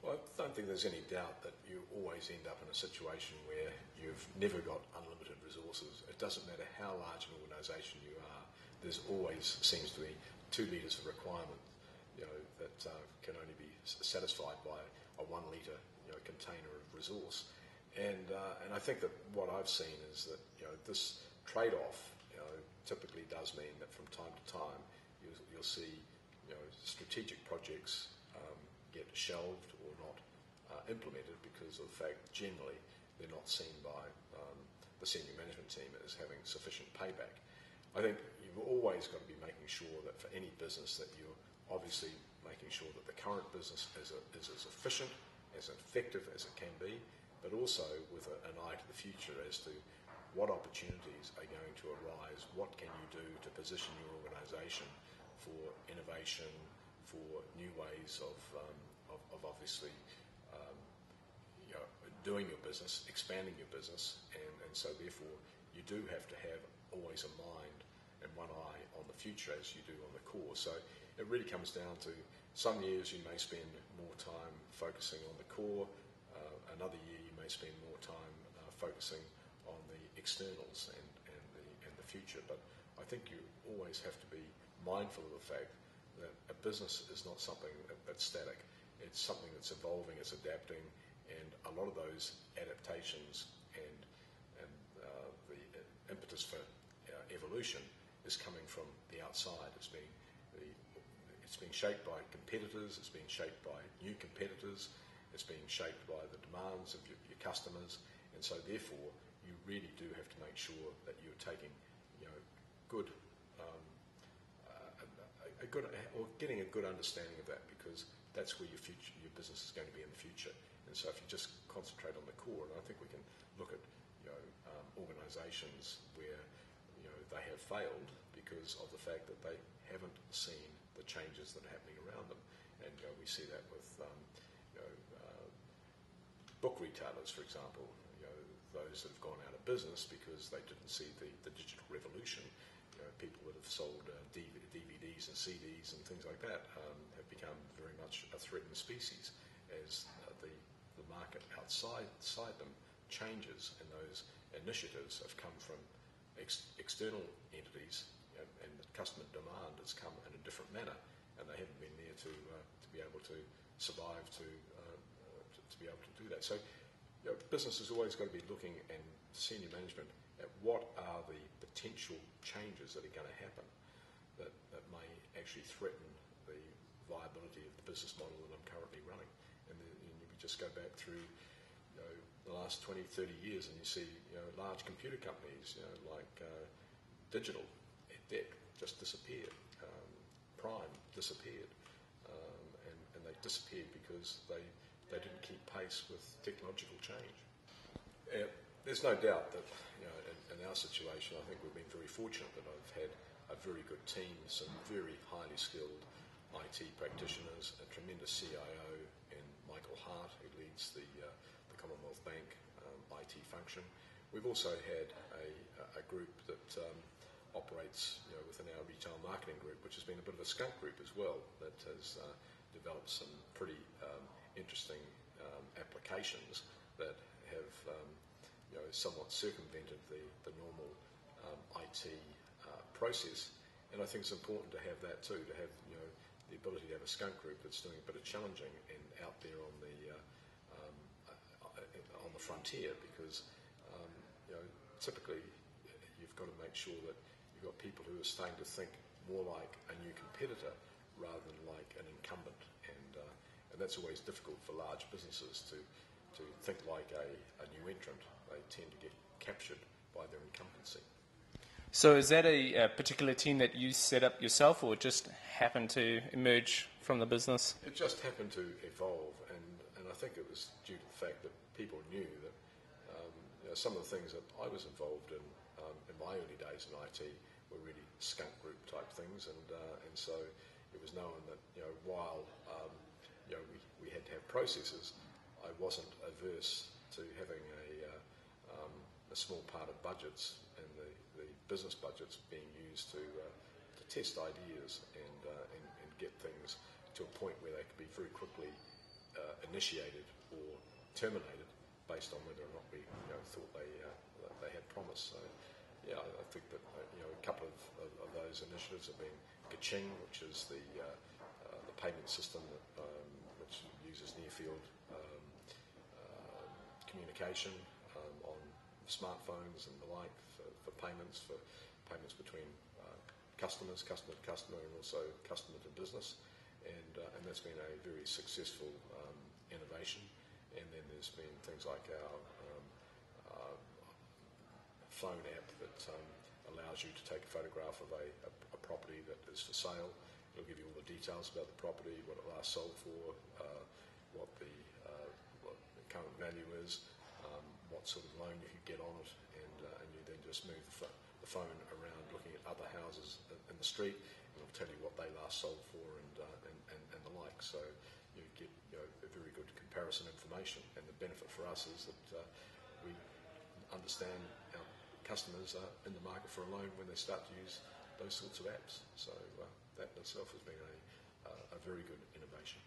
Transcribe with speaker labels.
Speaker 1: Well, I don't think there's any doubt that you always end up in a situation where you've never got unlimited resources. It doesn't matter how large an organisation you are, there's always seems to be 2 litres of requirement, that can only be satisfied by a 1 litre, container of resource. And I think that what I've seen is that, this trade-off, typically does mean that from time to time you'll see, strategic projects get shelved or not implemented because of the fact generally they're not seen by the senior management team as having sufficient payback. I think you've always got to be making sure that for any business that you're obviously making sure that the current business is as efficient, as effective as it can be, but also with an eye to the future as to what opportunities are going to arise, what can you do to position your organisation for innovation, for new ways of obviously doing your business, expanding your business, and so therefore you do have to have always a mind and one eye on the future as you do on the core. So it really comes down to some years you may spend more time focusing on the core, another year you may spend more time focusing on the externals and the future. But I think you always have to be mindful of the fact that a business is not something that's static. It's something that's evolving, it's adapting, and a lot of those adaptations and the impetus for evolution is coming from the outside. It's being shaped by competitors, it's being shaped by new competitors, it's being shaped by the demands of your customers, and so therefore you really do have to make sure that you're taking good or getting a good understanding of that, because that's where your business is going to be in the future. And so if you just concentrate on the core, and I think we can look at organisations where they have failed because of the fact that they haven't seen the changes that are happening around them, and we see that with book retailers, for example. Those that have gone out of business because they didn't see the digital revolution. People that have sold DVDs and CDs and things like that have become very much a threatened species as the market outside them changes, and those initiatives have come from external entities, and the customer demand has come in a different manner, and they haven't been there to be able to survive to be able to do that. So business has always got to be looking, and senior management, at what are the potential changes that are going to happen that may actually threaten the viability of the business model that I'm currently running. And you just go back through the last 20, 30 years, and you see large computer companies like Digital, DEC just disappeared, Prime disappeared, and they disappeared because they didn't keep pace with technological change. There's no doubt that in our situation, I think we've been very fortunate that I've had a very good team, some very highly skilled IT practitioners, a tremendous CIO in Michael Hart, who leads the Commonwealth Bank IT function. We've also had a group that operates within our retail marketing group, which has been a bit of a skunk group as well, that has developed some pretty interesting applications that have somewhat circumvented the normal IT process. And I think it's important to have that too, to have the ability to have a skunk group that's doing a bit of challenging and out there on the frontier, because typically you've got to make sure that you've got people who are starting to think more like a new competitor rather than like an incumbent, and that's always difficult for large businesses to think like a new entrant. They tend to get captured by their incumbency.
Speaker 2: So is that a particular team that you set up yourself, or just happened to emerge from the business?
Speaker 1: It just happened to evolve, and I think it was due to the fact that people knew that some of the things that I was involved in my early days in IT were really skunk group type things, and so it was known that while we had to have processes, I wasn't averse to having a small part of budgets and the business budgets being used to test ideas and get things to a point where they could be very quickly initiated or terminated based on whether or not we thought they had promise. So yeah, I think that a couple of those initiatives have been Kaching, which is the payment system which uses near field communication on smartphones and the like for payments between customers, customer to customer, and also customer to business, and that's been a very successful innovation. And then there's been things like our phone app that allows you to take a photograph of a property that is for sale. It'll give you all the details about the property, what it last sold for, what the current value is, what sort of loan you could get on it, and you then just move the phone around looking at other houses in the street, and it'll tell you what they last sold for and the like. So you get a very good comparison information, and the benefit for us is that we understand our customers are in the market for a loan when they start to use those sorts of apps. So that in itself has been a very good innovation.